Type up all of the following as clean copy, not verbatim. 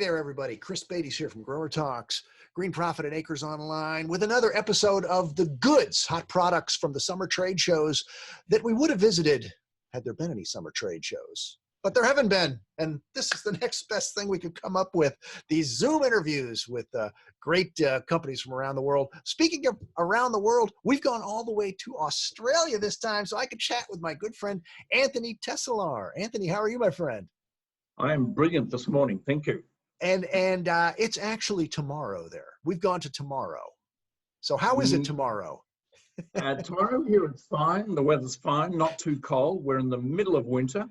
there, everybody. Chris Beytes here from Growertalks, Green Profit and Acres Online with another episode of the goods, hot products from the summer trade shows that we would have visited had there been any summer trade shows. But there haven't been, and this is the next best thing we could come up with, these Zoom interviews with great companies from around the world. Speaking of around the world, we've gone all the way to Australia this time so I could chat with my good friend, Anthony Tesselaar. Anthony, how are you, my friend? I am brilliant this morning. Thank you. And it's actually tomorrow there. We've gone to tomorrow. So how is it tomorrow? Tomorrow here it's fine. The weather's fine, not too cold. We're in the middle of winter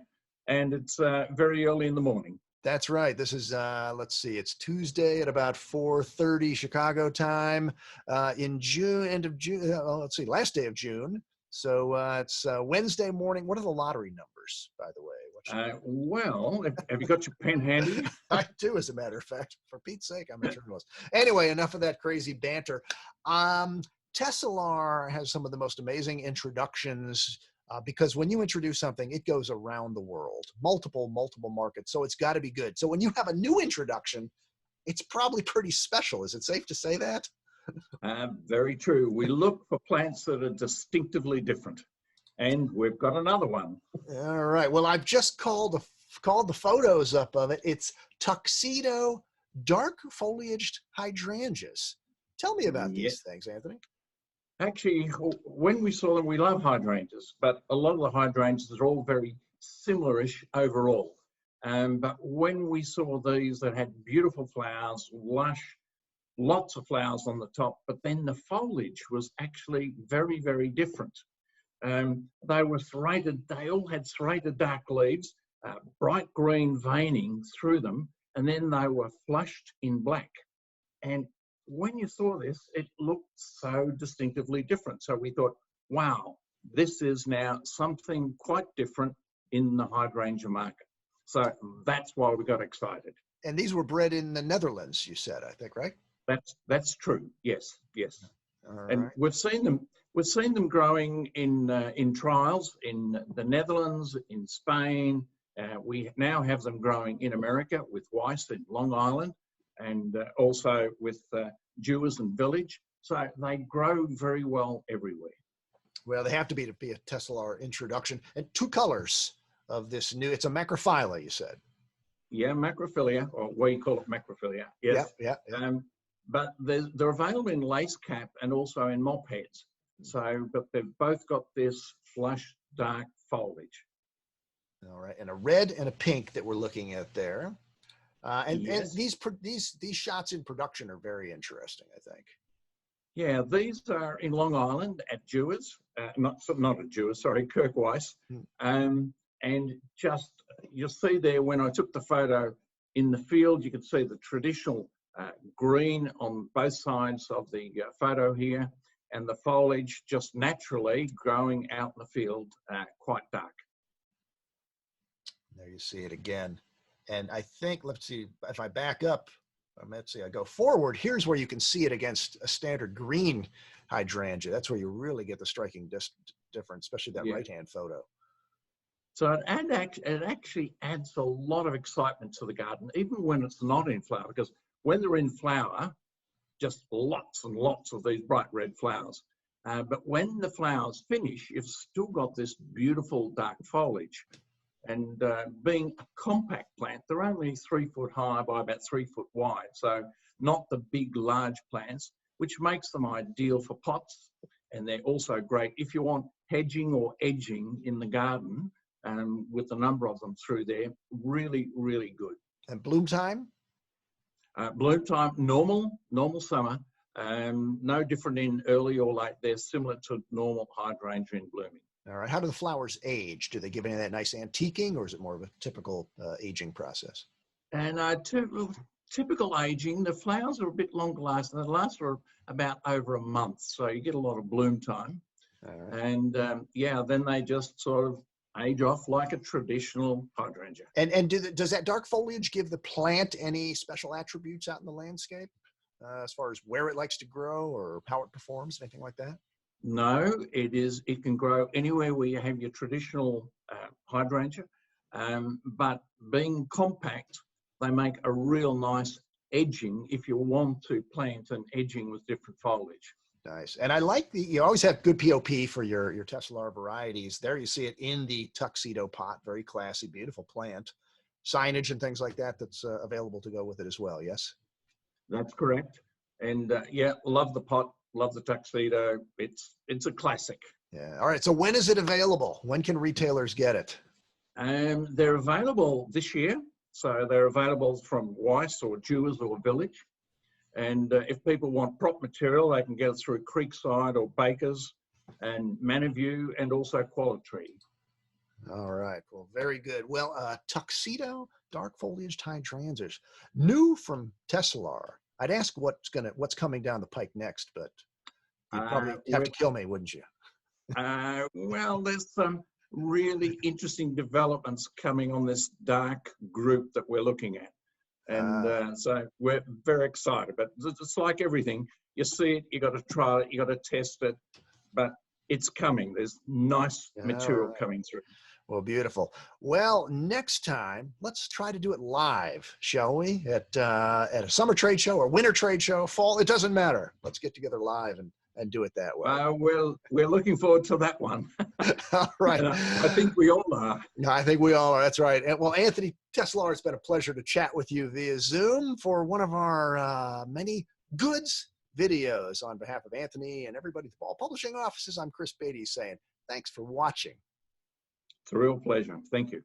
and it's very early in the morning. That's right. This is, let's see, it's Tuesday at about 4:30 Chicago time in June, end of June. Let's see, last day of June. So it's Wednesday morning. What are the lottery numbers, by the way? Well, have you got your pen handy? I do, as a matter of fact. For Pete's sake, I'm a journalist. Anyway, enough of that crazy banter. Tesselaar has some of the most amazing introductions because when you introduce something, it goes around the world, multiple markets. So it's got to be good. So when you have a new introduction, it's probably pretty special. Is it safe to say that? Very true. We look for plants that are distinctively different. And we've got another one. All right. Well, I've just called the photos up of it. It's Tuxedo dark foliaged hydrangeas. Tell me about these things, Anthony. Actually, when we saw them, we love hydrangeas, but a lot of the hydrangeas are all very similar-ish overall. But when we saw these that had beautiful flowers, lush, lots of flowers on the top, but then the foliage was actually very, very different. They were serrated, they all had serrated dark leaves, bright green veining through them, and then they were flushed in black. And when you saw this, it looked so distinctively different. So we thought, wow, this is now something quite different in the hydrangea market. So that's why we got excited. And these were bred in the Netherlands, you said, I think, right? That's true. Yes. All right. And we've seen them growing in trials in the Netherlands, in Spain. We now have them growing in America with Weiss in Long Island, and also with Dewars and Village. So they grow very well everywhere. Well, they have to be a Tesselaar introduction. And two colors of this new. It's a macrophylla, you said. Yeah, macrophylla, or we call it macrophylla. Yes. Yeah. But they're available in lace cap and also in mop heads. So, but they've both got this flush, dark foliage. All right, and a red and a pink that we're looking at there. And these shots in production are very interesting, I think. Yeah, these are in Long Island at Dewars, not at Dewars, sorry, Kirk Weiss. And just, you'll see there when I took the photo in the field, you can see the traditional green on both sides of the photo here, and the foliage just naturally growing out in the field quite dark. There you see it again. And I think, let's see, if I back up, let's see, I go forward, here's where you can see it against a standard green hydrangea. That's where you really get the striking difference, especially that right-hand photo. So it actually adds a lot of excitement to the garden, even when it's not in flower, because when they're in flower, just lots and lots of these bright red flowers. But when the flowers finish, you've still got this beautiful dark foliage. And being a compact plant, they're only 3 foot high by about 3 foot wide. So not the big, large plants, which makes them ideal for pots. And they're also great if you want hedging or edging in the garden with a number of them through there. Really, really good. And bloom time? Bloom time, normal summer. No different in early or late. They're similar to normal hydrangea in blooming. All right. How do the flowers age? Do they give any of that nice antiquing, or is it more of a typical aging process? And typical aging, the flowers are a bit longer lasting. They last for about over a month, so you get a lot of bloom time. All right. And then they just sort of age off like a traditional hydrangea. And does that dark foliage give the plant any special attributes out in the landscape, as far as where it likes to grow or how it performs, anything like that? No, it can grow anywhere where you have your traditional hydrangea, but being compact, they make a real nice edging if you want to plant an edging with different foliage. Nice. And I like you always have good POP for your Tesselaar varieties. There you see it in the Tuxedo pot. Very classy, beautiful plant. Signage and things like that that's available to go with it as well, yes? That's correct. And yeah, love the pot, love the Tuxedo. It's a classic. Yeah. All right. So when is it available? When can retailers get it? They're available this year. So they're available from Weiss or Dewars or Village. And if people want prop material, they can get it through Creekside or Bakers and Manaview and also Quality. All right. Well, very good. Well, Tuxedo dark foliaged hydrangeas, new from Tesselaar. I'd ask what's coming down the pike next, but you'd probably have to kill me, wouldn't you? Well, there's some really interesting developments coming on this dark group that we're looking at. And so we're very excited, but it's like everything. You see it, you got to try it, you got to test it, but it's coming. There's nice material coming through. Well, beautiful. Well, next time, let's try to do it live, shall we? At a summer trade show or winter trade show, fall, it doesn't matter. Let's get together live and do it that way. We're looking forward to that one. All right. I think we all are. I think we all are. That's right. And, well, Anthony Tesselaar, it's been a pleasure to chat with you via Zoom for one of our many goods videos. On behalf of Anthony and everybody at the Ball Publishing offices, I'm Chris Beytes saying thanks for watching. It's a real pleasure. Thank you.